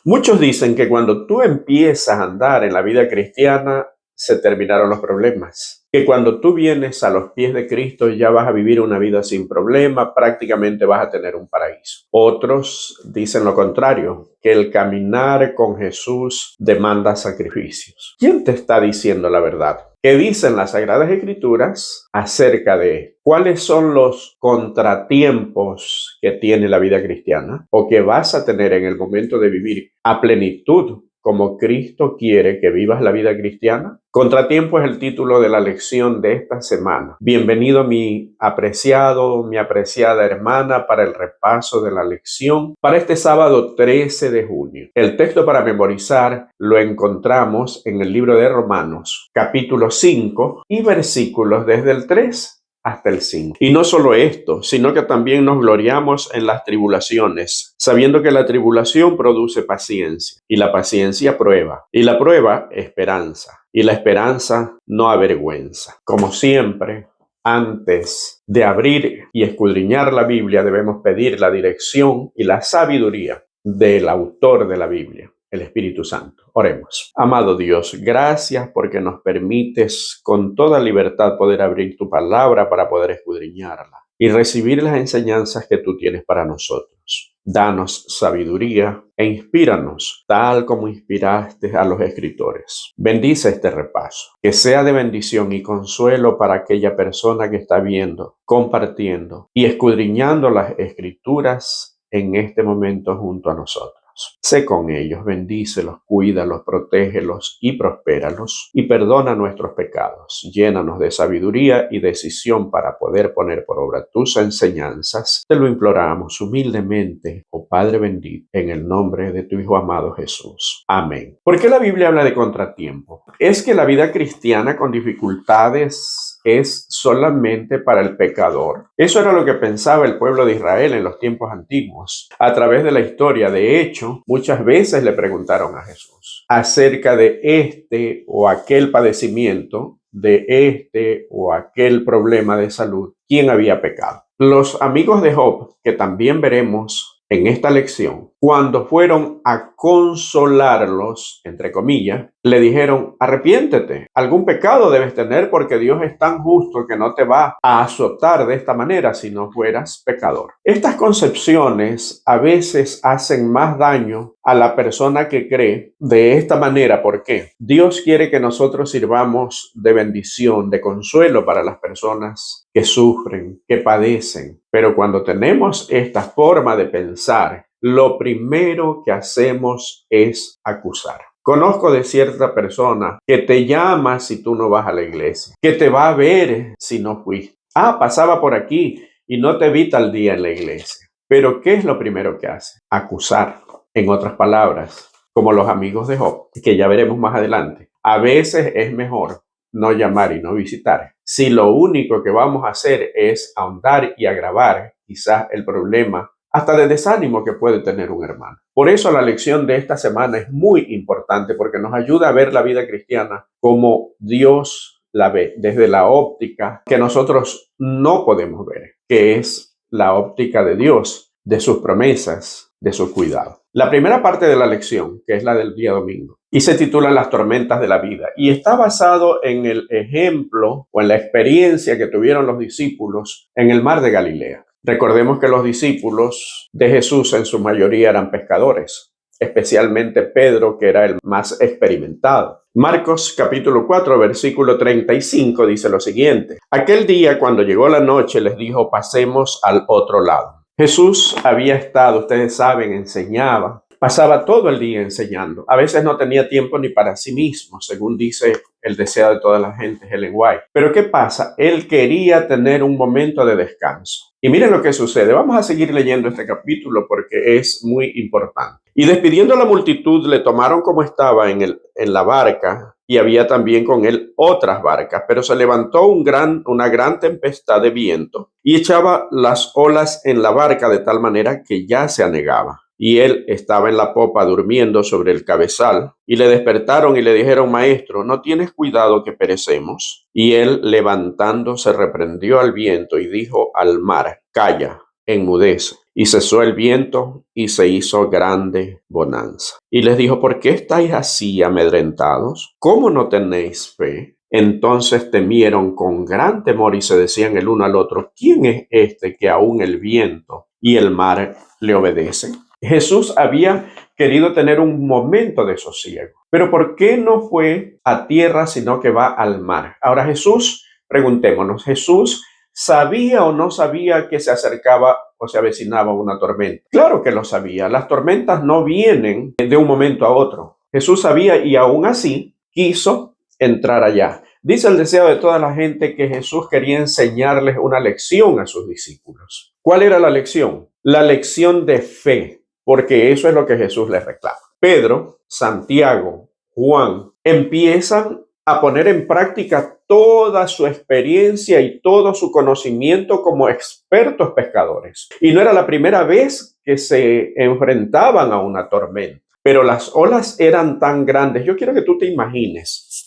Muchos dicen que cuando tú empiezas a andar en la vida cristiana, se terminaron los problemas. Que cuando tú vienes a los pies de Cristo ya vas a vivir una vida sin problema, prácticamente vas a tener un paraíso. Otros dicen lo contrario, que el caminar con Jesús demanda sacrificios. ¿Quién te está diciendo la verdad? ¿Qué dicen las Sagradas Escrituras acerca de cuáles son los contratiempos que tiene la vida cristiana o que vas a tener en el momento de vivir a plenitud como Cristo quiere que vivas la vida cristiana? Contratiempo es el título de la lección de esta semana. Bienvenido mi apreciado, mi apreciada hermana para el repaso de la lección para este sábado 13 de junio. El texto para memorizar lo encontramos en el libro de Romanos, capítulo 5 y versículos desde el 3 hasta el 5. Y no solo esto, sino que también nos gloriamos en las tribulaciones, sabiendo que la tribulación produce paciencia, y la paciencia prueba, y la prueba esperanza, y la esperanza no avergüenza. Como siempre, antes de abrir y escudriñar la Biblia, debemos pedir la dirección y la sabiduría del autor de la Biblia, el Espíritu Santo. Oremos. Amado Dios, gracias porque nos permites con toda libertad poder abrir tu palabra para poder escudriñarla y recibir las enseñanzas que tú tienes para nosotros. Danos sabiduría e inspíranos tal como inspiraste a los escritores. Bendice este repaso, que sea de bendición y consuelo para aquella persona que está viendo, compartiendo y escudriñando las escrituras en este momento junto a nosotros. Sé con ellos, bendícelos, cuídalos, protégelos y prospéralos y perdona nuestros pecados. Llénanos de sabiduría y decisión para poder poner por obra tus enseñanzas. Te lo imploramos humildemente, oh Padre bendito, en el nombre de tu Hijo amado Jesús. Amén. ¿Por qué la Biblia habla de contratiempo? Es que la vida cristiana con dificultades es solamente para el pecador. Eso era lo que pensaba el pueblo de Israel en los tiempos antiguos. A través de la historia, de hecho, muchas veces le preguntaron a Jesús acerca de este o aquel padecimiento, de este o aquel problema de salud, quién había pecado. Los amigos de Job, que también veremos en esta lección, cuando fueron a consolarlos, entre comillas, le dijeron, arrepiéntete, algún pecado debes tener porque Dios es tan justo que no te va a azotar de esta manera si no fueras pecador. Estas concepciones a veces hacen más daño a la persona que cree de esta manera. ¿Por qué? Dios quiere que nosotros sirvamos de bendición, de consuelo para las personas que sufren, que padecen. Pero cuando tenemos esta forma de pensar, lo primero que hacemos es acusar. Conozco de cierta persona que te llama si tú no vas a la iglesia, que te va a ver si no fuiste. Pasaba por aquí y no te vi tal día en la iglesia. Pero ¿qué es lo primero que hace? Acusar. En otras palabras, como los amigos de Job, que ya veremos más adelante. A veces es mejor no llamar y no visitar, si lo único que vamos a hacer es ahondar y agravar quizás el problema hasta de desánimo que puede tener un hermano. Por eso la lección de esta semana es muy importante porque nos ayuda a ver la vida cristiana como Dios la ve, desde la óptica que nosotros no podemos ver, que es la óptica de Dios, de sus promesas, de su cuidado. La primera parte de la lección, que es la del día domingo, y se titula Las tormentas de la vida, y está basado en el ejemplo o en la experiencia que tuvieron los discípulos en el mar de Galilea. Recordemos que los discípulos de Jesús en su mayoría eran pescadores, especialmente Pedro, que era el más experimentado. Marcos capítulo 4, versículo 35 dice lo siguiente: aquel día, cuando llegó la noche, les dijo, pasemos al otro lado. Jesús había estado, ustedes saben, enseñaba, pasaba todo el día enseñando. A veces no tenía tiempo ni para sí mismo, según dice el deseo de toda la gente, Ellen White. Pero ¿qué pasa? Él quería tener un momento de descanso. Y miren lo que sucede. Vamos a seguir leyendo este capítulo porque es muy importante. Y despidiendo a la multitud, le tomaron como estaba en la barca, y había también con él otras barcas, pero se levantó una gran tempestad de viento y echaba las olas en la barca de tal manera que ya se anegaba. Y él estaba en la popa durmiendo sobre el cabezal, y le despertaron y le dijeron, maestro, ¿no tienes cuidado que perecemos? Y él, levantándose, reprendió al viento y dijo al mar, calla, enmudece. Y cesó el viento y se hizo grande bonanza. Y les dijo, ¿por qué estáis así amedrentados? ¿Cómo no tenéis fe? Entonces temieron con gran temor y se decían el uno al otro, ¿quién es este que aún el viento y el mar le obedecen? Jesús había querido tener un momento de sosiego, pero ¿por qué no fue a tierra sino que va al mar? Ahora Jesús, preguntémonos, ¿Jesús sabía o no sabía que se acercaba o se avecinaba una tormenta? Claro que lo sabía. Las tormentas no vienen de un momento a otro. Jesús sabía y aún así quiso entrar allá. Dice el deseo de toda la gente que Jesús quería enseñarles una lección a sus discípulos. ¿Cuál era la lección? La lección de fe, porque eso es lo que Jesús les reclama. Pedro, Santiago, Juan empiezan a poner en práctica toda su experiencia y todo su conocimiento como expertos pescadores. Y no era la primera vez que se enfrentaban a una tormenta, pero las olas eran tan grandes. Yo quiero que tú te imagines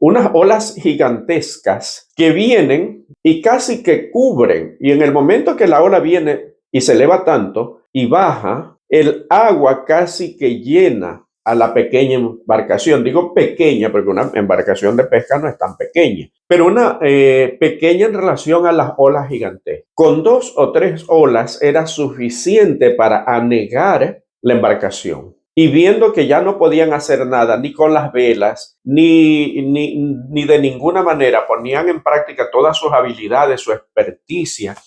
unas olas gigantescas que vienen y casi que cubren. Y en el momento que la ola viene y se eleva tanto y baja, el agua casi que llena a la pequeña embarcación. Digo pequeña porque una embarcación de pesca no es tan pequeña, pero una pequeña en relación a las olas gigantes. Con 2 o 3 olas era suficiente para anegar la embarcación. Y viendo que ya no podían hacer nada, ni con las velas, ni de ninguna manera ponían en práctica todas sus habilidades, su experticia,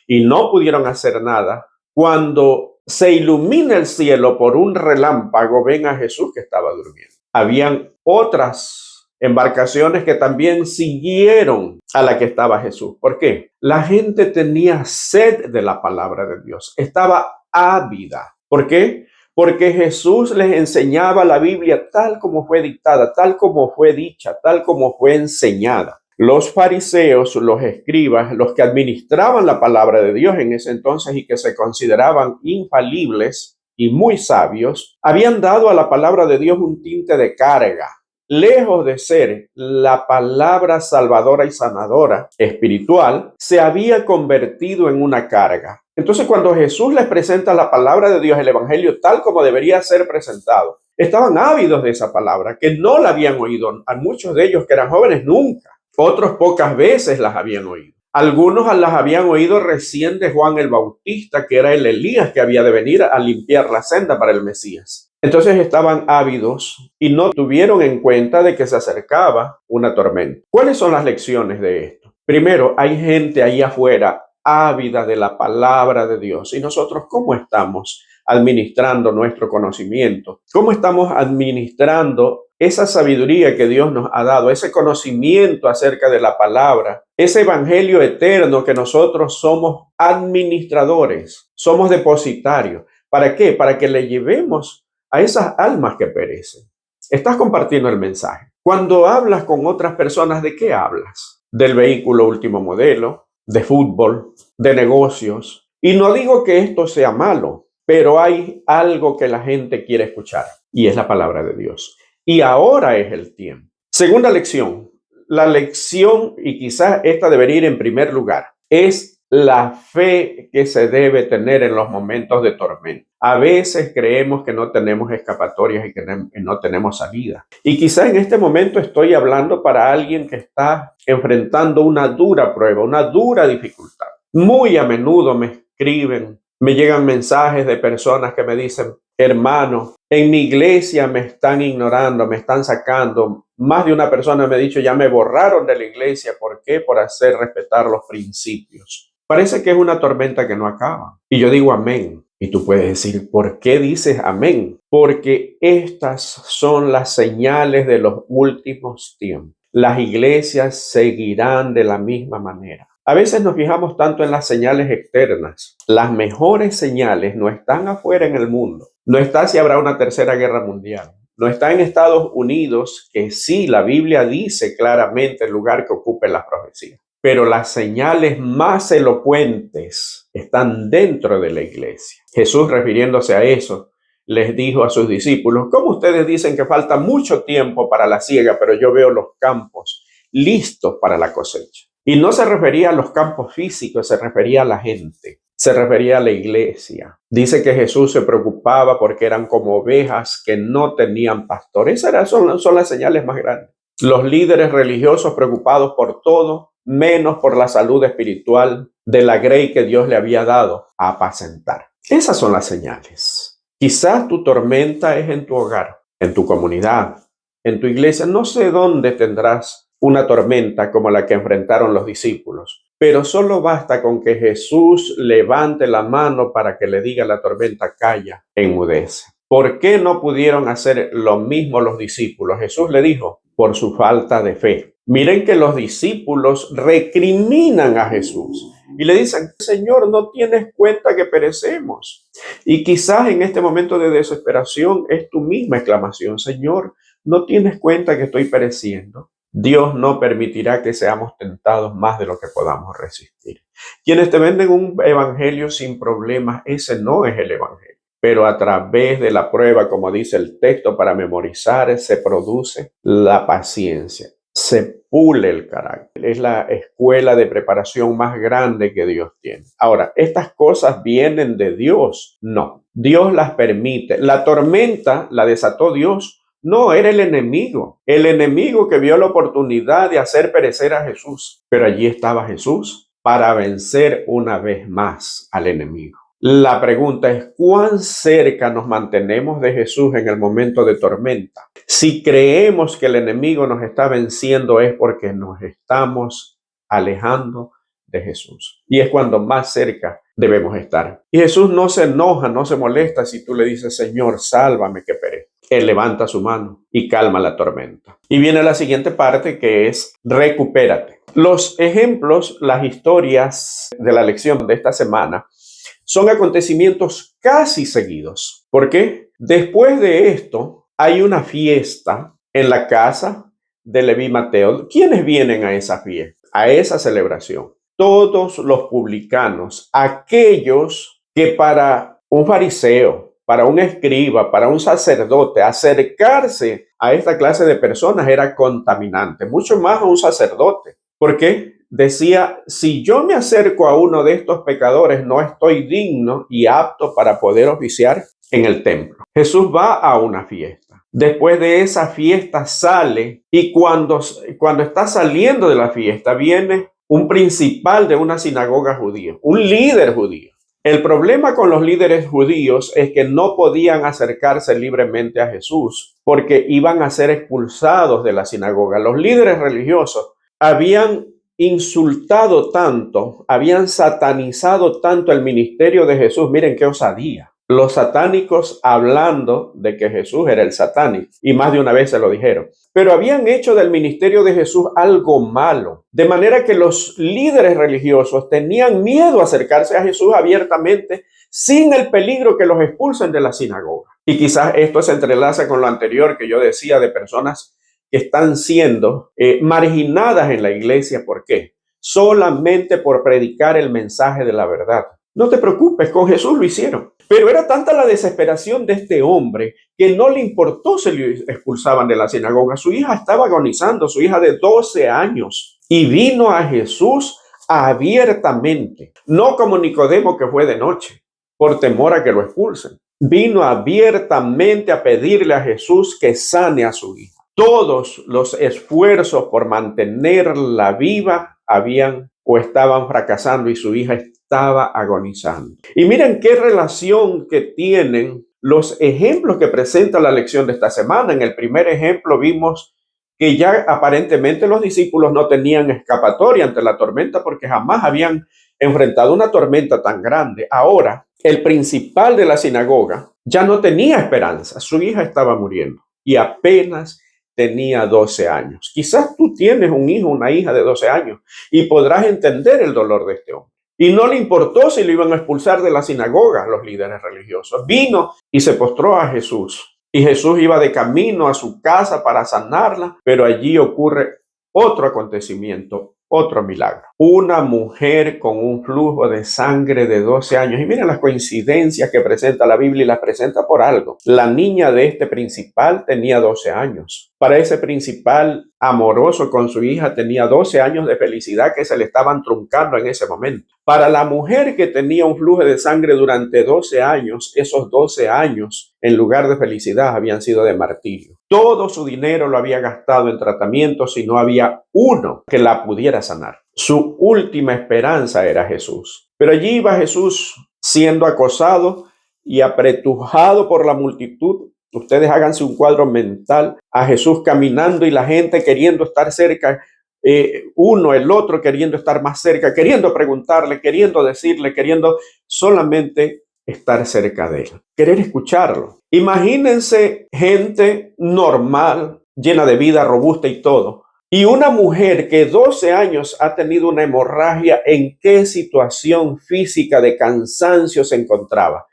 y no pudieron hacer nada, cuando se ilumina el cielo por un relámpago, ven a Jesús que estaba durmiendo. Habían otras embarcaciones que también siguieron a la que estaba Jesús. ¿Por qué? La gente tenía sed de la palabra de Dios, estaba ávida. ¿Por qué? Porque Jesús les enseñaba la Biblia tal como fue dictada, tal como fue dicha, tal como fue enseñada. Los fariseos, los escribas, los que administraban la palabra de Dios en ese entonces y que se consideraban infalibles y muy sabios, habían dado a la palabra de Dios un tinte de carga. Lejos de ser la palabra salvadora y sanadora espiritual, se había convertido en una carga. Entonces, cuando Jesús les presenta la palabra de Dios, el evangelio tal como debería ser presentado, estaban ávidos de esa palabra, que no la habían oído. A muchos de ellos que eran jóvenes nunca, otros pocas veces las habían oído. Algunos las habían oído recién de Juan el Bautista, que era el Elías que había de venir a limpiar la senda para el Mesías. Entonces estaban ávidos y no tuvieron en cuenta de que se acercaba una tormenta. ¿Cuáles son las lecciones de esto? Primero, hay gente ahí afuera ávida de la palabra de Dios. ¿Y nosotros cómo estamos administrando nuestro conocimiento? ¿Cómo estamos administrando esa sabiduría que Dios nos ha dado, ese conocimiento acerca de la palabra, ese evangelio eterno que nosotros somos administradores, somos depositarios? ¿Para qué? Para que le llevemos a esas almas que perecen. Estás compartiendo el mensaje. Cuando hablas con otras personas, ¿de qué hablas? Del vehículo último modelo, de fútbol, de negocios. Y no digo que esto sea malo, pero hay algo que la gente quiere escuchar y es la palabra de Dios. Y ahora es el tiempo. Segunda lección. La lección, y quizás esta debería ir en primer lugar, es la fe que se debe tener en los momentos de tormenta. A veces creemos que no tenemos escapatorias y que no tenemos salida. Y quizás en este momento estoy hablando para alguien que está enfrentando una dura prueba, una dura dificultad. Muy a menudo me escriben, me llegan mensajes de personas que me dicen, hermano, en mi iglesia me están ignorando, me están sacando. Más de una persona me ha dicho, ya me borraron de la iglesia. ¿Por qué? Por hacer respetar los principios. Parece que es una tormenta que no acaba. Y yo digo amén. Y tú puedes decir, ¿por qué dices amén? Porque estas son las señales de los últimos tiempos. Las iglesias seguirán de la misma manera. A veces nos fijamos tanto en las señales externas. Las mejores señales no están afuera en el mundo. No está si habrá una tercera guerra mundial. No está en Estados Unidos, que sí, la Biblia dice claramente el lugar que ocupa la profecía. Pero las señales más elocuentes están dentro de la iglesia. Jesús, refiriéndose a eso, les dijo a sus discípulos, ¿cómo ustedes dicen que falta mucho tiempo para la siega, pero yo veo los campos listos para la cosecha? Y no se refería a los campos físicos, se refería a la gente. Se refería a la iglesia. Dice que Jesús se preocupaba porque eran como ovejas que no tenían pastor. Esas son las señales más grandes. Los líderes religiosos preocupados por todo, menos por la salud espiritual de la grey que Dios le había dado a apacentar. Esas son las señales. Quizás tu tormenta es en tu hogar, en tu comunidad, en tu iglesia. No sé dónde tendrás una tormenta como la que enfrentaron los discípulos, pero solo basta con que Jesús levante la mano para que le diga a la tormenta, calla, enmudece. ¿Por qué no pudieron hacer lo mismo los discípulos? Jesús le dijo, por su falta de fe. Miren que los discípulos recriminan a Jesús y le dicen, Señor, ¿no tienes cuenta que perecemos? Y quizás en este momento de desesperación es tu misma exclamación, Señor, ¿no tienes cuenta que estoy pereciendo? Dios no permitirá que seamos tentados más de lo que podamos resistir. Quienes te venden un evangelio sin problemas, ese no es el evangelio. Pero a través de la prueba, como dice el texto, para memorizar, se produce la paciencia, se pule el carácter. Es la escuela de preparación más grande que Dios tiene. Ahora, ¿estas cosas vienen de Dios? No, Dios las permite. La tormenta la desató Dios. No, era el enemigo que vio la oportunidad de hacer perecer a Jesús. Pero allí estaba Jesús para vencer una vez más al enemigo. La pregunta es, ¿cuán cerca nos mantenemos de Jesús en el momento de tormenta? Si creemos que el enemigo nos está venciendo es porque nos estamos alejando de Jesús. Y es cuando más cerca debemos estar. Y Jesús no se enoja, no se molesta si tú le dices, Señor, sálvame que perezco. Él levanta su mano y calma la tormenta. Y viene la siguiente parte que es recupérate. Los ejemplos, las historias de la lección de esta semana son acontecimientos casi seguidos. ¿Por qué? Después de esto hay una fiesta en la casa de Leví Mateo. ¿Quiénes vienen a esa fiesta? A esa celebración. Todos los publicanos, aquellos que para un fariseo, para un escriba, para un sacerdote, acercarse a esta clase de personas era contaminante, mucho más a un sacerdote. ¿Por qué? Decía, si yo me acerco a uno de estos pecadores, no estoy digno y apto para poder oficiar en el templo. Jesús va a una fiesta. Después de esa fiesta sale y cuando está saliendo de la fiesta viene un principal de una sinagoga judía, un líder judío. El problema con los líderes judíos es que no podían acercarse libremente a Jesús porque iban a ser expulsados de la sinagoga. Los líderes religiosos habían insultado tanto, habían satanizado tanto el ministerio de Jesús. Miren qué osadía. Los satánicos hablando de que Jesús era el satánico, y más de una vez se lo dijeron. Pero habían hecho del ministerio de Jesús algo malo, de manera que los líderes religiosos tenían miedo a acercarse a Jesús abiertamente sin el peligro que los expulsen de la sinagoga. Y quizás esto se entrelaza con lo anterior que yo decía de personas que están siendo marginadas en la iglesia. ¿Por qué? Solamente por predicar el mensaje de la verdad. No te preocupes, con Jesús lo hicieron. Pero era tanta la desesperación de este hombre que no le importó si le expulsaban de la sinagoga. Su hija estaba agonizando, su hija de 12 años. Y vino a Jesús abiertamente, no como Nicodemo que fue de noche, por temor a que lo expulsen. Vino abiertamente a pedirle a Jesús que sane a su hija. Todos los esfuerzos por mantenerla viva habían o estaban fracasando y su hija estaba agonizando. Y miren qué relación que tienen los ejemplos que presenta la lección de esta semana. En el primer ejemplo vimos que ya aparentemente los discípulos no tenían escapatoria ante la tormenta porque jamás habían enfrentado una tormenta tan grande. Ahora, el principal de la sinagoga ya no tenía esperanza. Su hija estaba muriendo y apenas tenía 12 años. Quizás tú tienes un hijo, una hija de 12 años y podrás entender el dolor de este hombre. Y no le importó si lo iban a expulsar de la sinagoga los líderes religiosos. Vino y se postró a Jesús. Y Jesús iba de camino a su casa para sanarla, pero allí ocurre otro acontecimiento, otro milagro. Una mujer con un flujo de sangre de 12 años. Y miren las coincidencias que presenta la Biblia y las presenta por algo. La niña de este principal tenía 12 años. Para ese principal amoroso con su hija tenía 12 años de felicidad que se le estaban truncando en ese momento. Para la mujer que tenía un flujo de sangre durante 12 años, esos 12 años en lugar de felicidad habían sido de martirio. Todo su dinero lo había gastado en tratamientos y no había uno que la pudiera sanar. Su última esperanza era Jesús. Pero allí iba Jesús siendo acosado y apretujado por la multitud. Ustedes háganse un cuadro mental a Jesús caminando y la gente queriendo estar cerca, uno, el otro queriendo estar más cerca, queriendo preguntarle, queriendo decirle, queriendo solamente estar cerca de él, querer escucharlo. Imagínense gente normal, llena de vida, robusta y todo, y una mujer que 12 años ha tenido una hemorragia, ¿en qué situación física de cansancio se encontraba?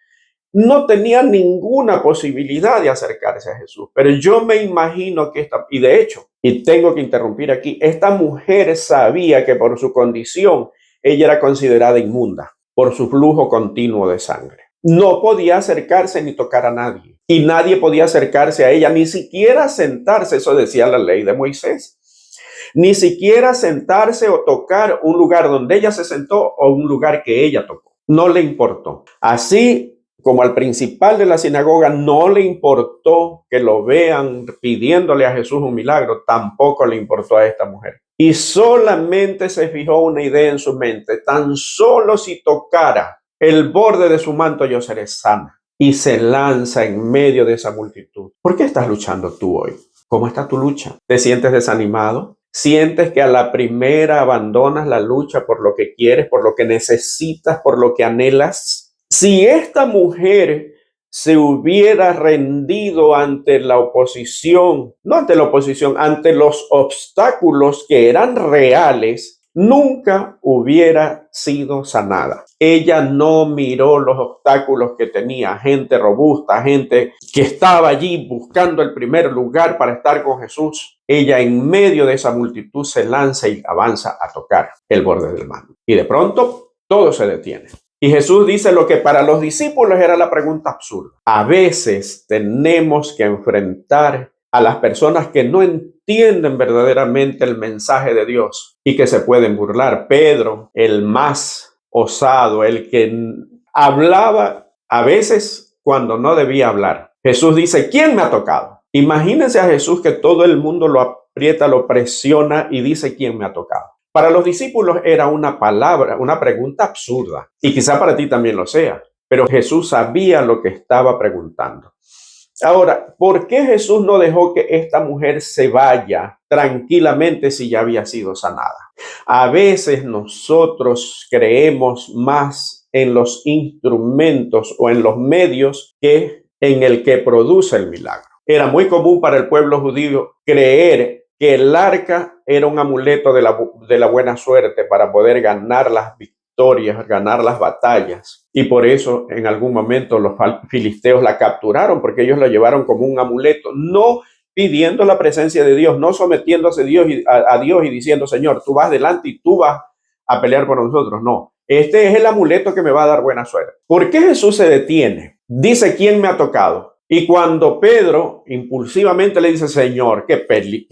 No tenía ninguna posibilidad de acercarse a Jesús. Pero yo me imagino que y de hecho, y tengo que interrumpir aquí, esta mujer sabía que por su condición ella era considerada inmunda por su flujo continuo de sangre. No podía acercarse ni tocar a nadie. Y nadie podía acercarse a ella, ni siquiera sentarse, eso decía la ley de Moisés. Ni siquiera sentarse o tocar un lugar donde ella se sentó o un lugar que ella tocó. No le importó. Así como al principal de la sinagoga no le importó que lo vean pidiéndole a Jesús un milagro, tampoco le importó a esta mujer. Y solamente se fijó una idea en su mente: tan solo si tocara el borde de su manto yo seré sana. Y se lanza en medio de esa multitud. ¿Por qué estás luchando tú hoy? ¿Cómo está tu lucha? ¿Te sientes desanimado? ¿Sientes que a la primera abandonas la lucha por lo que quieres, por lo que necesitas, por lo que anhelas? Si esta mujer se hubiera rendido ante la oposición, no ante la oposición, ante los obstáculos que eran reales, nunca hubiera sido sanada. Ella no miró los obstáculos que tenía, gente robusta, gente que estaba allí buscando el primer lugar para estar con Jesús. Ella en medio de esa multitud se lanza y avanza a tocar el borde del manto. Y de pronto todo se detiene. Y Jesús dice lo que para los discípulos era la pregunta absurda. A veces tenemos que enfrentar a las personas que no entienden verdaderamente el mensaje de Dios y que se pueden burlar. Pedro, el más osado, el que hablaba a veces cuando no debía hablar. Jesús dice: ¿quién me ha tocado? Imagínense a Jesús que todo el mundo lo aprieta, lo presiona y dice: ¿quién me ha tocado? Para los discípulos era una palabra, una pregunta absurda, y quizá para ti también lo sea, pero Jesús sabía lo que estaba preguntando. Ahora, ¿por qué Jesús no dejó que esta mujer se vaya tranquilamente si ya había sido sanada? A veces nosotros creemos más en los instrumentos o en los medios que en el que produce el milagro. Era muy común para el pueblo judío creer que el arca era un amuleto de la buena suerte para poder ganar las victorias, ganar las batallas. Y por eso en algún momento los filisteos la capturaron, porque ellos la llevaron como un amuleto, no pidiendo la presencia de Dios, no sometiéndose a Dios y diciendo: Señor, tú vas delante y tú vas a pelear por nosotros. No, este es el amuleto que me va a dar buena suerte. ¿Por qué Jesús se detiene? Dice: ¿quién me ha tocado? Y cuando Pedro impulsivamente le dice: Señor, qué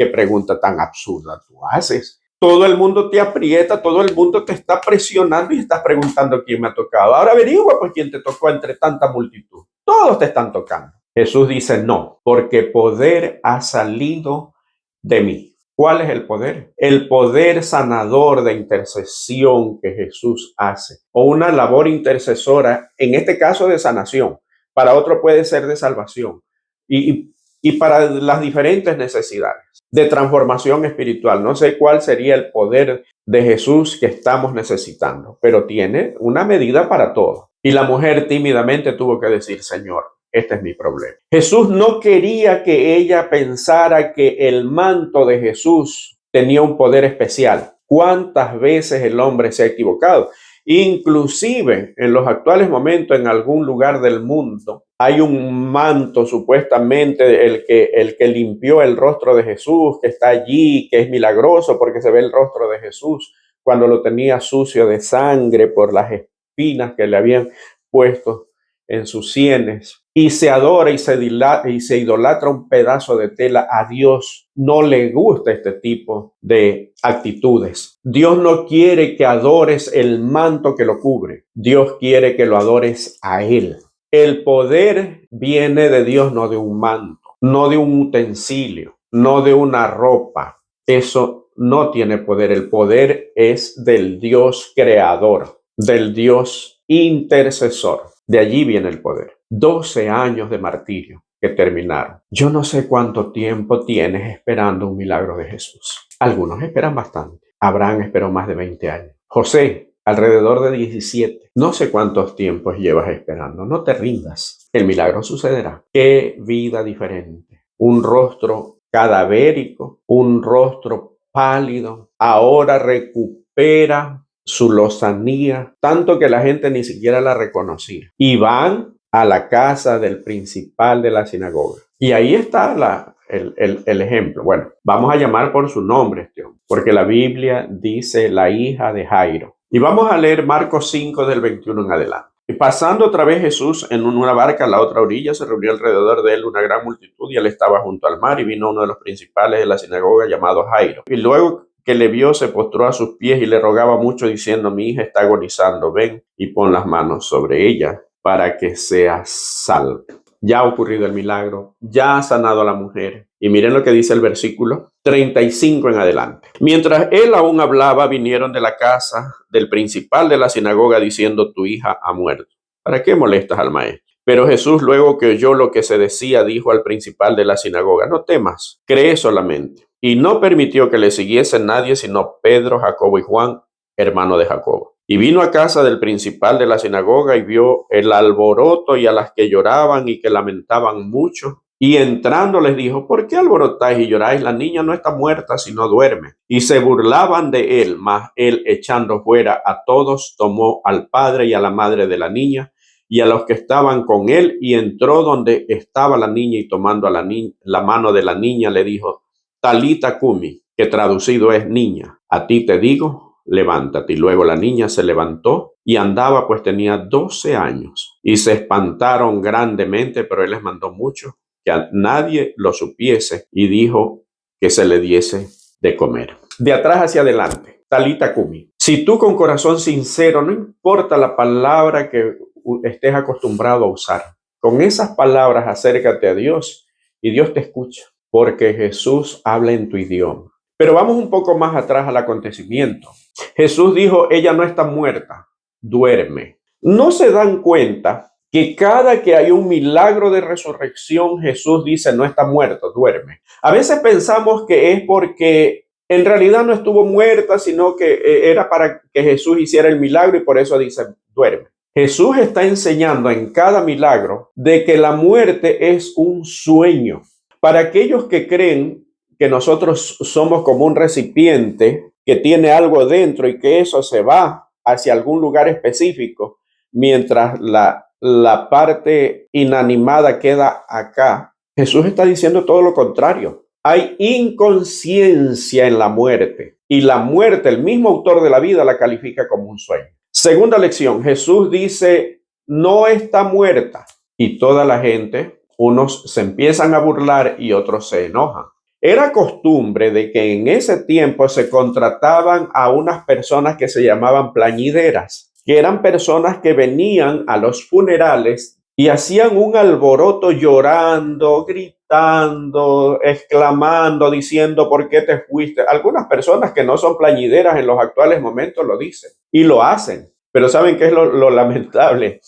pregunta tan absurda tú haces. Todo el mundo te aprieta, todo el mundo te está presionando y estás preguntando quién me ha tocado. Ahora averigua pues quién te tocó entre tanta multitud. Todos te están tocando. Jesús dice: no, porque poder ha salido de mí. ¿Cuál es el poder? El poder sanador de intercesión que Jesús hace, o una labor intercesora, en este caso de sanación. Para otro puede ser de salvación y para las diferentes necesidades de transformación espiritual. No sé cuál sería el poder de Jesús que estamos necesitando, pero tiene una medida para todo. Y la mujer tímidamente tuvo que decir: Señor, este es mi problema. Jesús no quería que ella pensara que el manto de Jesús tenía un poder especial. ¿Cuántas veces el hombre se ha equivocado? Inclusive en los actuales momentos, en algún lugar del mundo, hay un manto supuestamente el que limpió el rostro de Jesús, que está allí, que es milagroso porque se ve el rostro de Jesús cuando lo tenía sucio de sangre por las espinas que le habían puesto en sus sienes. y se adora y se idolatra un pedazo de tela, a Dios no le gusta este tipo de actitudes. Dios no quiere que adores el manto que lo cubre. Dios quiere que lo adores a Él. El poder viene de Dios, no de un manto, no de un utensilio, no de una ropa. Eso no tiene poder. El poder es del Dios creador, del Dios intercesor. De allí viene el poder. 12 años de martirio que terminaron. Yo no sé cuánto tiempo tienes esperando un milagro de Jesús. Algunos esperan bastante. Abraham esperó más de 20 años. José, alrededor de 17. No sé cuántos tiempos llevas esperando. No te rindas. El milagro sucederá. Qué vida diferente. Un rostro cadavérico, un rostro pálido. Ahora recupera su lozanía, tanto que la gente ni siquiera la reconocía. Y van a la casa del principal de la sinagoga. Y ahí está el ejemplo. Bueno, vamos a llamar por su nombre este hombre, porque la Biblia dice la hija de Jairo. Y vamos a leer Marcos 5 del 21 en adelante. Y pasando otra vez Jesús en una barca a la otra orilla, se reunió alrededor de él una gran multitud y él estaba junto al mar y vino uno de los principales de la sinagoga llamado Jairo. Y luego que le vio, se postró a sus pies y le rogaba mucho diciendo: mi hija está agonizando, ven y pon las manos sobre ella para que sea salva. Ya ha ocurrido el milagro, ya ha sanado a la mujer. Y miren lo que dice el versículo 35 en adelante. Mientras él aún hablaba, vinieron de la casa del principal de la sinagoga diciendo: tu hija ha muerto. ¿Para qué molestas al maestro? Pero Jesús, luego que oyó lo que se decía, dijo al principal de la sinagoga: no temas, cree solamente. Y no permitió que le siguiese nadie sino Pedro, Jacobo y Juan, hermano de Jacobo. Y vino a casa del principal de la sinagoga y vio el alboroto y a las que lloraban y que lamentaban mucho. Y entrando les dijo: ¿por qué alborotáis y lloráis? La niña no está muerta, sino duerme. Y se burlaban de él, mas él, echando fuera a todos, tomó al padre y a la madre de la niña y a los que estaban con él, y entró donde estaba la niña, y tomando a la mano de la niña, le dijo: Talita cumi, que traducido es: niña, a ti te digo, levántate. Y luego la niña se levantó y andaba, pues tenía 12 años. Y se espantaron grandemente, pero él les mandó mucho que a nadie lo supiese, y dijo que se le diese de comer. De atrás hacia adelante, Talita cumi. Si tú con corazón sincero, no importa la palabra que estés acostumbrado a usar, con esas palabras acércate a Dios y Dios te escucha, porque Jesús habla en tu idioma. Pero vamos un poco más atrás al acontecimiento. Jesús dijo: ella no está muerta, duerme. No se dan cuenta que cada que hay un milagro de resurrección, Jesús dice: no está muerto, duerme. A veces pensamos que es porque en realidad no estuvo muerta, sino que era para que Jesús hiciera el milagro, y por eso dice: duerme. Jesús está enseñando en cada milagro de que la muerte es un sueño. Para aquellos que creen que nosotros somos como un recipiente que tiene algo dentro y que eso se va hacia algún lugar específico, mientras la parte inanimada queda acá, Jesús está diciendo todo lo contrario. Hay inconsciencia en la muerte, y la muerte, el mismo autor de la vida, la califica como un sueño. Segunda lección, Jesús dice: no está muerta, y toda la gente, unos se empiezan a burlar y otros se enojan. Era costumbre de que en ese tiempo se contrataban a unas personas que se llamaban plañideras, que eran personas que venían a los funerales y hacían un alboroto llorando, gritando, exclamando, diciendo: ¿por qué te fuiste? Algunas personas que no son plañideras en los actuales momentos lo dicen y lo hacen, pero ¿saben qué es lo lamentable?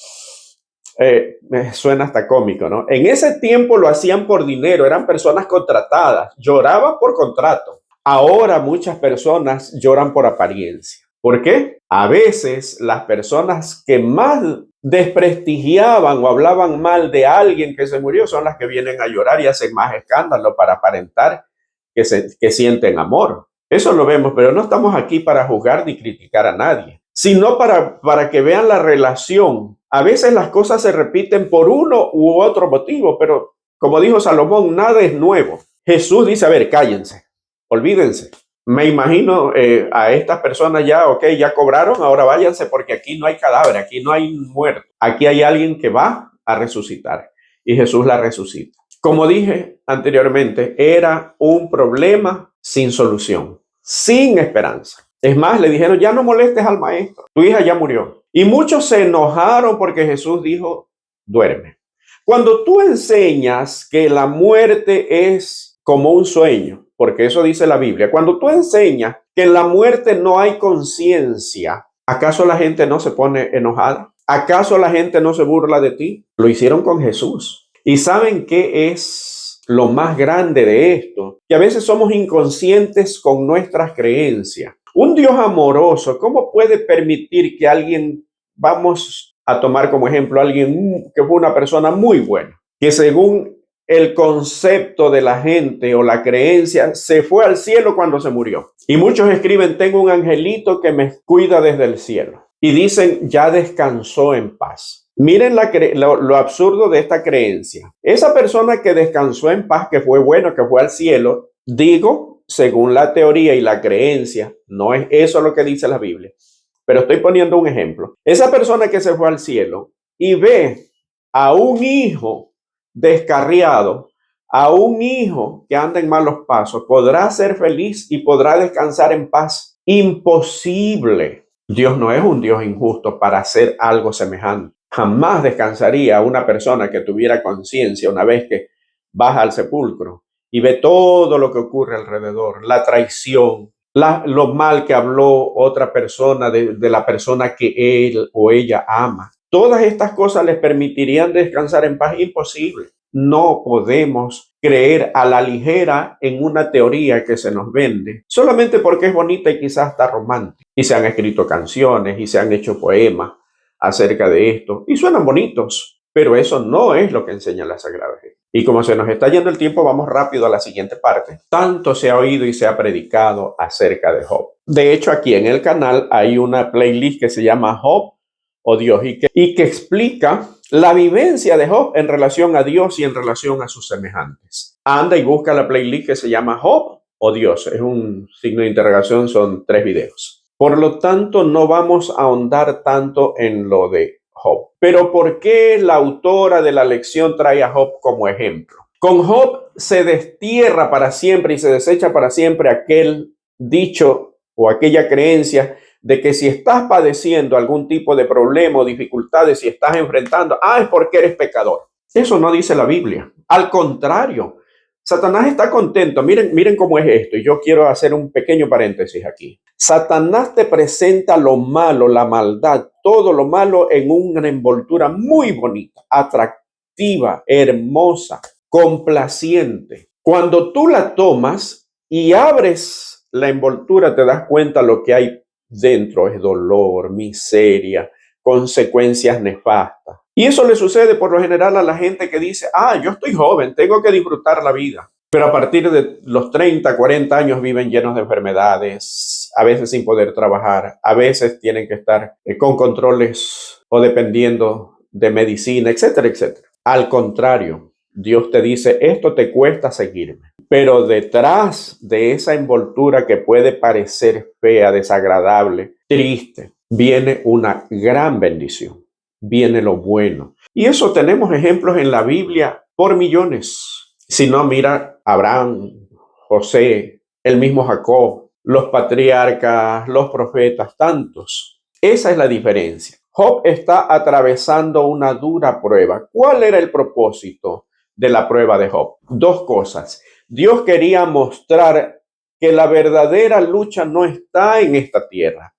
Suena hasta cómico, ¿no? En ese tiempo lo hacían por dinero, eran personas contratadas, lloraban por contrato. Ahora muchas personas lloran por apariencia. ¿Por qué? A veces las personas que más desprestigiaban o hablaban mal de alguien que se murió son las que vienen a llorar y hacen más escándalo para aparentar que sienten amor. Eso lo vemos, pero no estamos aquí para juzgar ni criticar a nadie, sino para que vean la relación. A veces las cosas se repiten por uno u otro motivo, pero como dijo Salomón, nada es nuevo. Jesús dice: a ver, cállense, olvídense. Me imagino a estas personas ya, ok, ya cobraron, ahora váyanse, porque aquí no hay cadáver, aquí no hay muerto. Aquí hay alguien que va a resucitar. y Jesús la resucita. Como dije anteriormente, era un problema sin solución, sin esperanza. Es más, le dijeron, ya no molestes al maestro, tu hija ya murió. Y muchos se enojaron porque Jesús dijo, duerme. Cuando tú enseñas que la muerte es como un sueño, porque eso dice la Biblia, cuando tú enseñas que en la muerte no hay conciencia, ¿acaso la gente no se pone enojada? ¿Acaso la gente no se burla de ti? Lo hicieron con Jesús. ¿Y saben qué es lo más grande de esto? Que a veces somos inconscientes con nuestras creencias. Un Dios amoroso, ¿cómo puede permitir que alguien, vamos a tomar como ejemplo a alguien que fue una persona muy buena, que según el concepto de la gente o la creencia se fue al cielo cuando se murió? Y muchos escriben, tengo un angelito que me cuida desde el cielo. Y dicen, ya descansó en paz. Miren lo absurdo de esta creencia. Esa persona que descansó en paz, que fue bueno, que fue al cielo, digo, según la teoría y la creencia, no es eso lo que dice la Biblia, pero estoy poniendo un ejemplo. Esa persona que se fue al cielo y ve a un hijo descarriado, a un hijo que anda en malos pasos, ¿podrá ser feliz y podrá descansar en paz? Imposible. Dios no es un Dios injusto para hacer algo semejante. Jamás descansaría una persona que tuviera conciencia una vez que baja al sepulcro y ve todo lo que ocurre alrededor, la traición, lo mal que habló otra persona de la persona que él o ella ama. Todas estas cosas les permitirían descansar en paz. Imposible. No podemos creer a la ligera en una teoría que se nos vende solamente porque es bonita y quizás está romántica. Y se han escrito canciones y se han hecho poemas acerca de esto y suenan bonitos, pero eso no es lo que enseña la Sagrada Escritura. Y como se nos está yendo el tiempo, vamos rápido a la siguiente parte. Tanto se ha oído y se ha predicado acerca de Job. De hecho, aquí en el canal hay una playlist que se llama Job o Dios y que explica la vivencia de Job en relación a Dios y en relación a sus semejantes. Anda y busca la playlist que se llama Job o Dios. Es un signo de interrogación, son 3 videos. Por lo tanto, no vamos a ahondar tanto en lo de Job. Pero ¿por qué la autora de la lección trae a Job como ejemplo? Con Job se destierra para siempre y se desecha para siempre aquel dicho o aquella creencia de que si estás padeciendo algún tipo de problema o dificultades, si estás enfrentando, es porque eres pecador. Eso no dice la Biblia. Al contrario, Satanás está contento. Miren cómo es esto. Y yo quiero hacer un pequeño paréntesis aquí. Satanás te presenta lo malo, la maldad, todo lo malo en una envoltura muy bonita, atractiva, hermosa, complaciente. Cuando tú la tomas y abres la envoltura, te das cuenta lo que hay dentro es dolor, miseria, consecuencias nefastas. Y eso le sucede por lo general a la gente que dice, yo estoy joven, tengo que disfrutar la vida. Pero a partir de los 30, 40 años viven llenos de enfermedades, a veces sin poder trabajar, a veces tienen que estar con controles o dependiendo de medicina, etcétera, etcétera. Al contrario, Dios te dice, esto te cuesta seguirme. Pero detrás de esa envoltura que puede parecer fea, desagradable, triste, viene una gran bendición, viene lo bueno. Y eso tenemos ejemplos en la Biblia por millones. Si no, mira Abraham, José, el mismo Jacob, los patriarcas, los profetas, tantos. Esa es la diferencia. Job está atravesando una dura prueba. ¿Cuál era el propósito de la prueba de Job? 2 cosas. Dios quería mostrar que la verdadera lucha no está en esta tierra,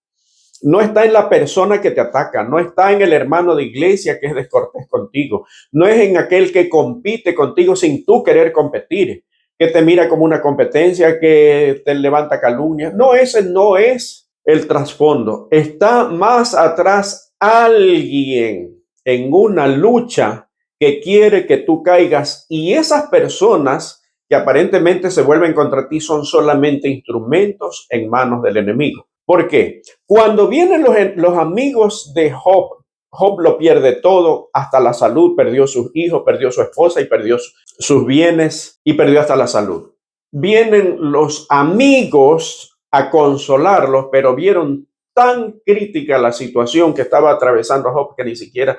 no está en la persona que te ataca, no está en el hermano de iglesia que es descortés contigo, no es en aquel que compite contigo sin tú querer competir, que te mira como una competencia, que te levanta calumnias. No, ese no es el trasfondo. Está más atrás alguien en una lucha que quiere que tú caigas, y esas personas que aparentemente se vuelven contra ti son solamente instrumentos en manos del enemigo. ¿Por qué? Cuando vienen los amigos de Job, Job lo pierde todo, hasta la salud, perdió sus hijos, perdió su esposa y perdió sus bienes y perdió hasta la salud. Vienen los amigos a consolarlos, pero vieron tan crítica la situación que estaba atravesando Job que ni siquiera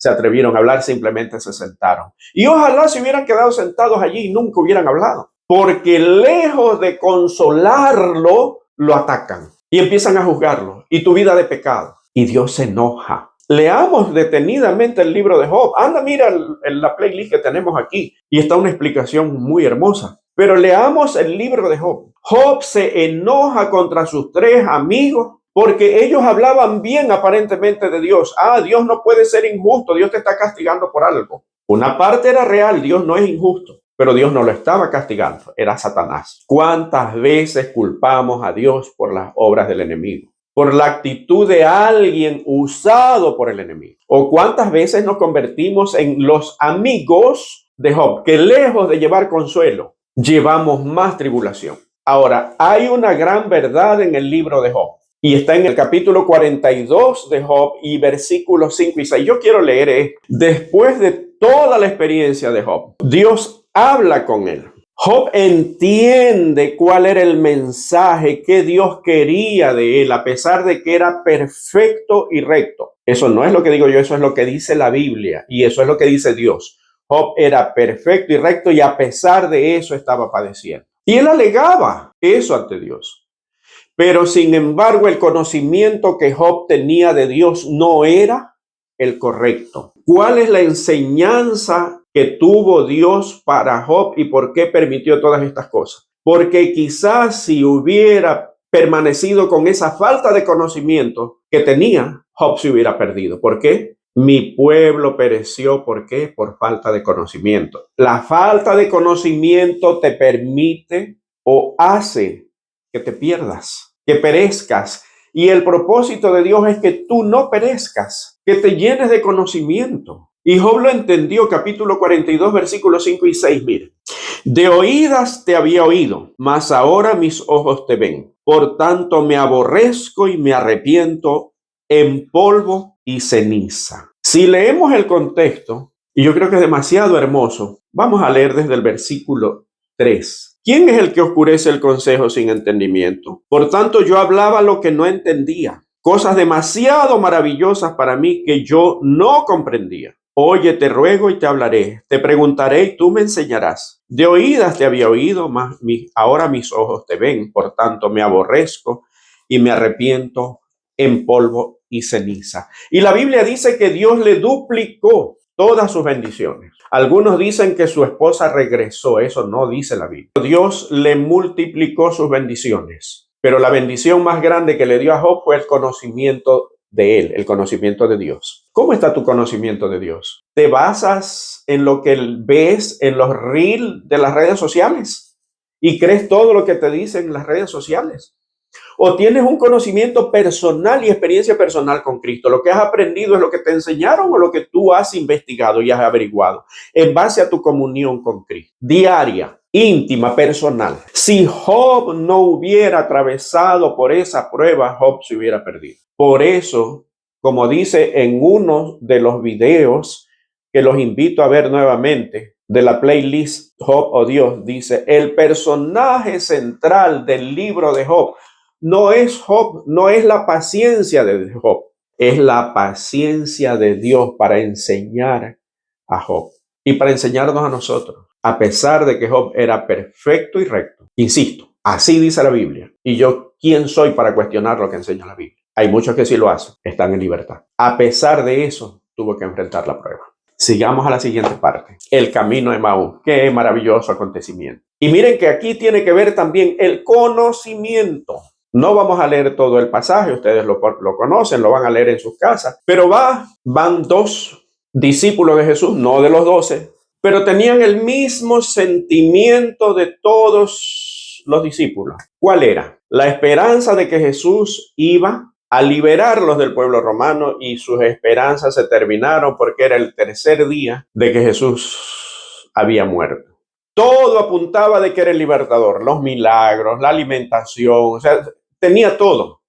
se atrevieron a hablar, simplemente se sentaron. Y ojalá se hubieran quedado sentados allí y nunca hubieran hablado, porque lejos de consolarlo, lo atacan y empiezan a juzgarlo y tu vida de pecado. Y Dios se enoja. Leamos detenidamente el libro de Job. Anda, mira la playlist que tenemos aquí y está una explicación muy hermosa. Pero leamos el libro de Job. Job se enoja contra sus 3 amigos porque ellos hablaban bien aparentemente de Dios. Dios no puede ser injusto, Dios te está castigando por algo. Una parte era real, Dios no es injusto, pero Dios no lo estaba castigando, era Satanás. ¿Cuántas veces culpamos a Dios por las obras del enemigo? Por la actitud de alguien usado por el enemigo. ¿O cuántas veces nos convertimos en los amigos de Job, que lejos de llevar consuelo, llevamos más tribulación? Ahora, hay una gran verdad en el libro de Job. Y está en el capítulo 42 de Job y versículos 5 y 6. Yo quiero leer esto. Después de toda la experiencia de Job, Dios habla con él. Job entiende cuál era el mensaje que Dios quería de él, a pesar de que era perfecto y recto. Eso no es lo que digo yo, eso es lo que dice la Biblia y eso es lo que dice Dios. Job era perfecto y recto y a pesar de eso estaba padeciendo. Y él alegaba eso ante Dios. Pero sin embargo, el conocimiento que Job tenía de Dios no era el correcto. ¿Cuál es la enseñanza que tuvo Dios para Job y por qué permitió todas estas cosas? Porque quizás si hubiera permanecido con esa falta de conocimiento que tenía, Job se hubiera perdido. ¿Por qué? Mi pueblo pereció. ¿Por qué? Por falta de conocimiento. La falta de conocimiento te permite o hace que te pierdas, que perezcas. Y el propósito de Dios es que tú no perezcas, que te llenes de conocimiento. Y Job lo entendió, capítulo 42, versículos 5 y 6. Mire, de oídas te había oído, mas ahora mis ojos te ven. Por tanto me aborrezco y me arrepiento en polvo y ceniza. Si leemos el contexto, y yo creo que es demasiado hermoso, vamos a leer desde el versículo 3. ¿Quién es el que oscurece el consejo sin entendimiento? Por tanto, yo hablaba lo que no entendía, cosas demasiado maravillosas para mí que yo no comprendía. Oye, te ruego y te hablaré, te preguntaré y tú me enseñarás. De oídas te había oído, mas ahora mis ojos te ven. Por tanto, me aborrezco y me arrepiento en polvo y ceniza. Y la Biblia dice que Dios le duplicó todas sus bendiciones. Algunos dicen que su esposa regresó. Eso no dice la Biblia. Dios le multiplicó sus bendiciones. Pero la bendición más grande que le dio a Job fue el conocimiento de él, el conocimiento de Dios. ¿Cómo está tu conocimiento de Dios? ¿Te basas en lo que ves en los reels de las redes sociales y crees todo lo que te dicen las redes sociales? ¿O tienes un conocimiento personal y experiencia personal con Cristo? Lo que has aprendido es lo que te enseñaron o lo que tú has investigado y has averiguado en base a tu comunión con Cristo, diaria, íntima, personal. Si Job no hubiera atravesado por esa prueba, Job se hubiera perdido. Por eso, como dice en uno de los videos que los invito a ver nuevamente, de la playlist Job o Dios, dice, el personaje central del libro de Job no es Job, no es la paciencia de Job, es la paciencia de Dios para enseñar a Job y para enseñarnos a nosotros, a pesar de que Job era perfecto y recto. Insisto, así dice la Biblia. Y yo, ¿quién soy para cuestionar lo que enseña la Biblia? Hay muchos que sí lo hacen, están en libertad. A pesar de eso, tuvo que enfrentar la prueba. Sigamos a la siguiente parte, el camino de Emaús. Qué maravilloso acontecimiento. Y miren que aquí tiene que ver también el conocimiento. No vamos a leer todo el pasaje, ustedes lo conocen, lo van a leer en sus casas, pero van 2 discípulos de Jesús, no de los 12, pero tenían el mismo sentimiento de todos los discípulos. ¿Cuál era? La esperanza de que Jesús iba a liberarlos del pueblo romano y sus esperanzas se terminaron porque era el 3er día de que Jesús había muerto. Todo apuntaba de que era el libertador, los milagros, la alimentación, o sea, tenía todo.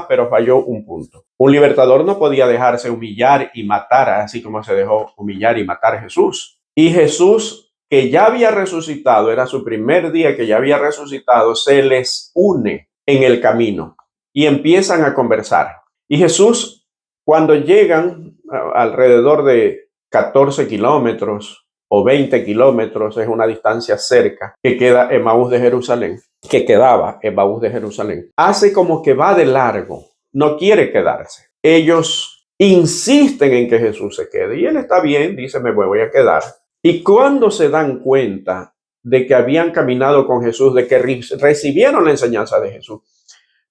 Pero falló un punto. Un libertador no podía dejarse humillar y matar, así como se dejó humillar y matar a Jesús. Y Jesús, que ya había resucitado, era su primer día que ya había resucitado, se les une en el camino y empiezan a conversar. Y Jesús, cuando llegan, alrededor de 14 kilómetros o 20 kilómetros, es una distancia cerca, que queda Emaús de Jerusalén, que quedaba Emaús de Jerusalén. Hace como que va de largo, no quiere quedarse. Ellos insisten en que Jesús se quede y él está bien, dice, me voy a quedar. Y cuando se dan cuenta de que habían caminado con Jesús, de que recibieron la enseñanza de Jesús,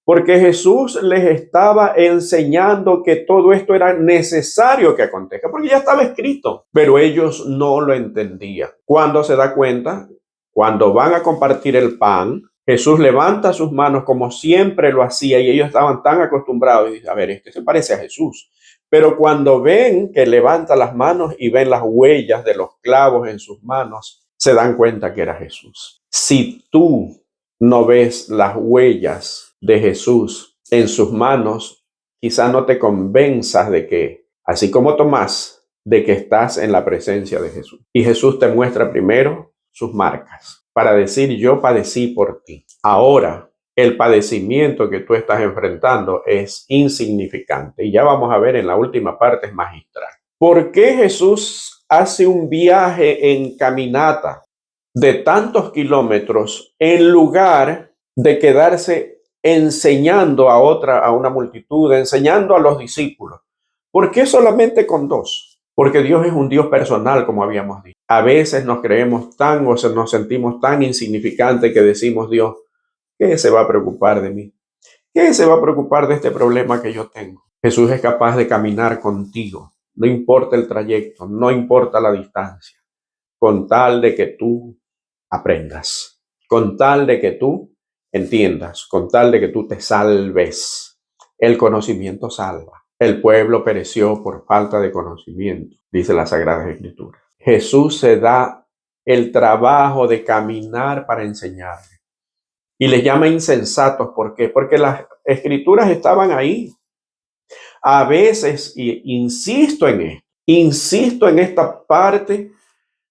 porque Jesús les estaba enseñando que todo esto era necesario que acontezca, porque ya estaba escrito, pero ellos no lo entendían. Cuando se da cuenta, cuando van a compartir el pan, Jesús levanta sus manos como siempre lo hacía y ellos estaban tan acostumbrados y dicen, a ver, este se parece a Jesús. Pero cuando ven que levanta las manos y ven las huellas de los clavos en sus manos, se dan cuenta que era Jesús. Si tú no ves las huellas de Jesús en sus manos, quizá no te convenzas de que, así como Tomás, de que estás en la presencia de Jesús. Y Jesús te muestra primero sus marcas para decir, yo padecí por ti. Ahora, el padecimiento que tú estás enfrentando es insignificante. Y ya vamos a ver en la última parte, es magistral. ¿Por qué Jesús hace un viaje en caminata de tantos kilómetros en lugar de quedarse enseñando a una multitud, enseñando a los discípulos? ¿Por qué solamente con dos? Porque Dios es un Dios personal, como habíamos dicho. A veces nos creemos tan o nos sentimos tan insignificantes que decimos, Dios, ¿qué se va a preocupar de mí? ¿Qué se va a preocupar de este problema que yo tengo? Jesús es capaz de caminar contigo, no importa el trayecto, no importa la distancia, con tal de que tú aprendas, con tal de que tú entiendas, con tal de que tú te salves. El conocimiento salva. El pueblo pereció por falta de conocimiento, dice la Sagrada Escritura. Jesús se da el trabajo de caminar para enseñarle. Y les llama insensatos. ¿Por qué? Porque las Escrituras estaban ahí. A veces, y insisto en esta parte,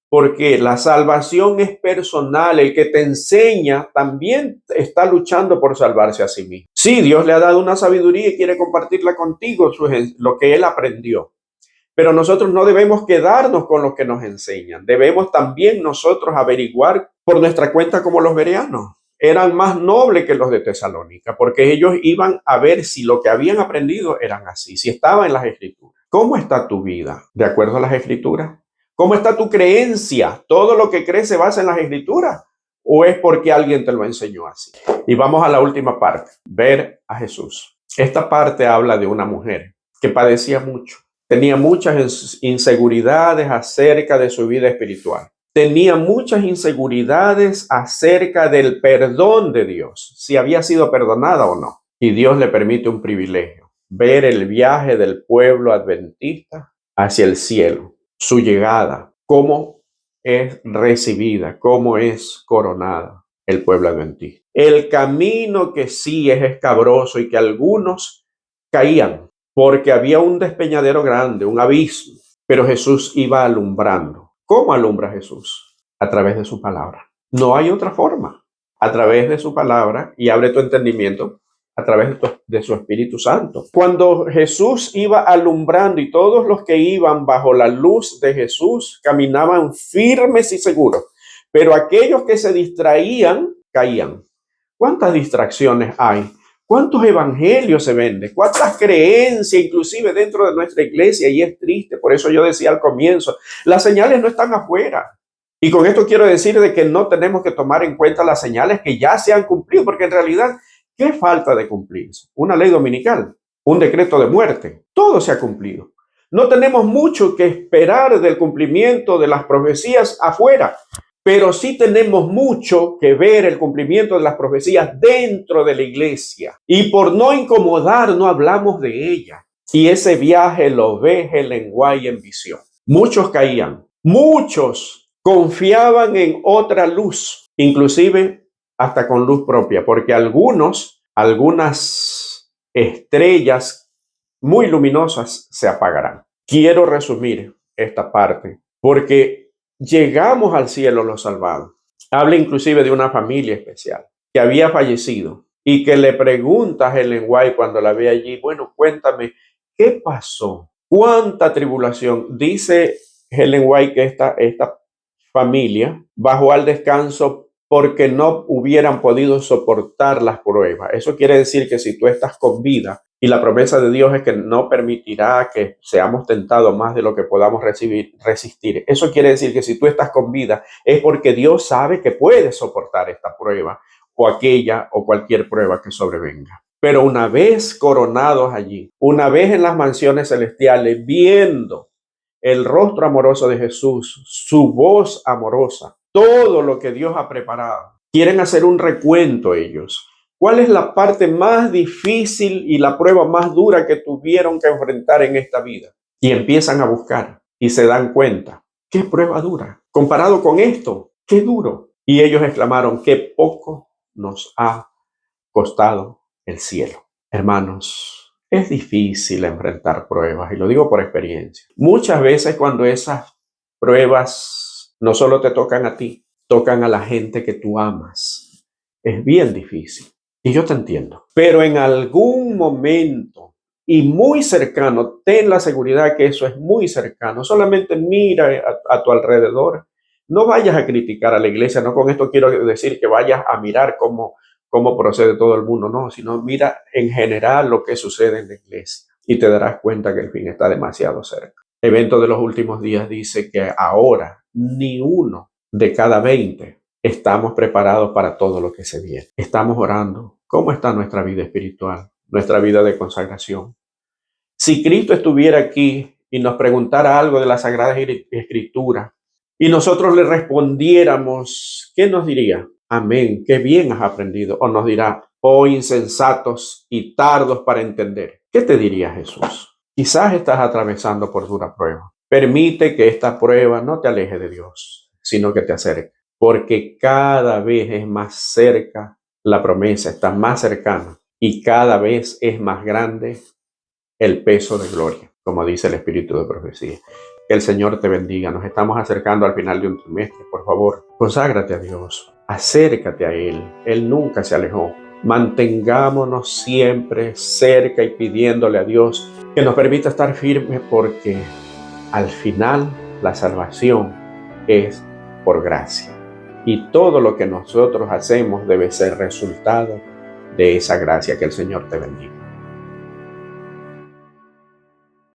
porque la salvación es personal. El que te enseña también está luchando por salvarse a sí mismo. Sí, Dios le ha dado una sabiduría y quiere compartirla contigo, lo que él aprendió. Pero nosotros no debemos quedarnos con lo que nos enseñan. Debemos también nosotros averiguar por nuestra cuenta, como los bereanos. Eran más nobles que los de Tesalónica, porque ellos iban a ver si lo que habían aprendido eran así, si estaba en las Escrituras. ¿Cómo está tu vida? ¿De acuerdo a las Escrituras? ¿Cómo está tu creencia? ¿Todo lo que crees se basa en las Escrituras? ¿O es porque alguien te lo enseñó así? Y vamos a la última parte, ver a Jesús. Esta parte habla de una mujer que padecía mucho. Tenía muchas inseguridades acerca de su vida espiritual. Tenía muchas inseguridades acerca del perdón de Dios, si había sido perdonada o no. Y Dios le permite un privilegio, ver el viaje del pueblo adventista hacia el cielo, su llegada, cómo es recibida, cómo es coronada el pueblo adventista. El camino que sí es escabroso y que algunos caían, porque había un despeñadero grande, un abismo, pero Jesús iba alumbrando. ¿Cómo alumbra Jesús? A través de su palabra. No hay otra forma. A través de su palabra, y abre tu entendimiento a través de su Espíritu Santo. Cuando Jesús iba alumbrando y todos los que iban bajo la luz de Jesús caminaban firmes y seguros, pero aquellos que se distraían caían. ¿Cuántas distracciones hay? ¿Cuántos evangelios se venden? ¿Cuántas creencias inclusive dentro de nuestra iglesia? Y es triste, por eso yo decía al comienzo, las señales no están afuera. Y con esto quiero decir de que no tenemos que tomar en cuenta las señales que ya se han cumplido, porque en realidad, ¿qué falta de cumplirse? Una ley dominical, un decreto de muerte, todo se ha cumplido. No tenemos mucho que esperar del cumplimiento de las profecías afuera, pero sí tenemos mucho que ver el cumplimiento de las profecías dentro de la iglesia. Y por no incomodar, no hablamos de ella. Y ese viaje lo ve Ellen White en visión. Muchos caían, muchos confiaban en otra luz, inclusive hasta con luz propia, porque algunas estrellas muy luminosas se apagarán. Quiero resumir esta parte, porque llegamos al cielo los salvados. Habla inclusive de una familia especial que había fallecido y que le pregunta a Ellen White cuando la ve allí, bueno, cuéntame, ¿qué pasó ¿Cuánta tribulación? Dice Ellen White que esta familia bajó al descanso porque no hubieran podido soportar las pruebas. Eso quiere decir que si tú estás con vida y la promesa de Dios es que no permitirá que seamos tentados más de lo que podamos resistir. Eso quiere decir que si tú estás con vida es porque Dios sabe que puedes soportar esta prueba o aquella o cualquier prueba que sobrevenga. Pero una vez coronados allí, una vez en las mansiones celestiales, viendo el rostro amoroso de Jesús, su voz amorosa, todo lo que Dios ha preparado, quieren hacer un recuento ellos. ¿Cuál es la parte más difícil y la prueba más dura que tuvieron que enfrentar en esta vida? Y empiezan a buscar y se dan cuenta. ¿Qué prueba dura? Comparado con esto, qué duro. Y ellos exclamaron, qué poco nos ha costado el cielo. Hermanos, es difícil enfrentar pruebas y lo digo por experiencia. Muchas veces cuando esas pruebas no solo te tocan a ti, tocan a la gente que tú amas. Es bien difícil y yo te entiendo. Pero en algún momento y muy cercano, ten la seguridad que eso es muy cercano. Solamente mira a tu alrededor. No vayas a criticar a la iglesia. No con esto quiero decir que vayas a mirar cómo procede todo el mundo, no, sino mira en general lo que sucede en la iglesia y te darás cuenta que el fin está demasiado cerca. El evento de los últimos días dice que ahora ni uno de cada 20 estamos preparados para todo lo que se viene. Estamos orando. ¿Cómo está nuestra vida espiritual, nuestra vida de consagración? Si Cristo estuviera aquí y nos preguntara algo de la Sagrada Escritura y nosotros le respondiéramos, ¿qué nos diría? Amén, qué bien has aprendido. O nos dirá, oh insensatos y tardos para entender. ¿Qué te diría Jesús? Quizás estás atravesando por dura prueba. Permite que esta prueba no te aleje de Dios, sino que te acerque. Porque cada vez es más cerca la promesa, está más cercana y cada vez es más grande el peso de gloria, como dice el espíritu de profecía. Que el Señor te bendiga. Nos estamos acercando al final de un trimestre. Por favor, conságrate a Dios. Acércate a Él. Él nunca se alejó. Mantengámonos siempre cerca y pidiéndole a Dios que nos permita estar firmes porque al final la salvación es por gracia. Y todo lo que nosotros hacemos debe ser resultado de esa gracia. Que el Señor te bendiga.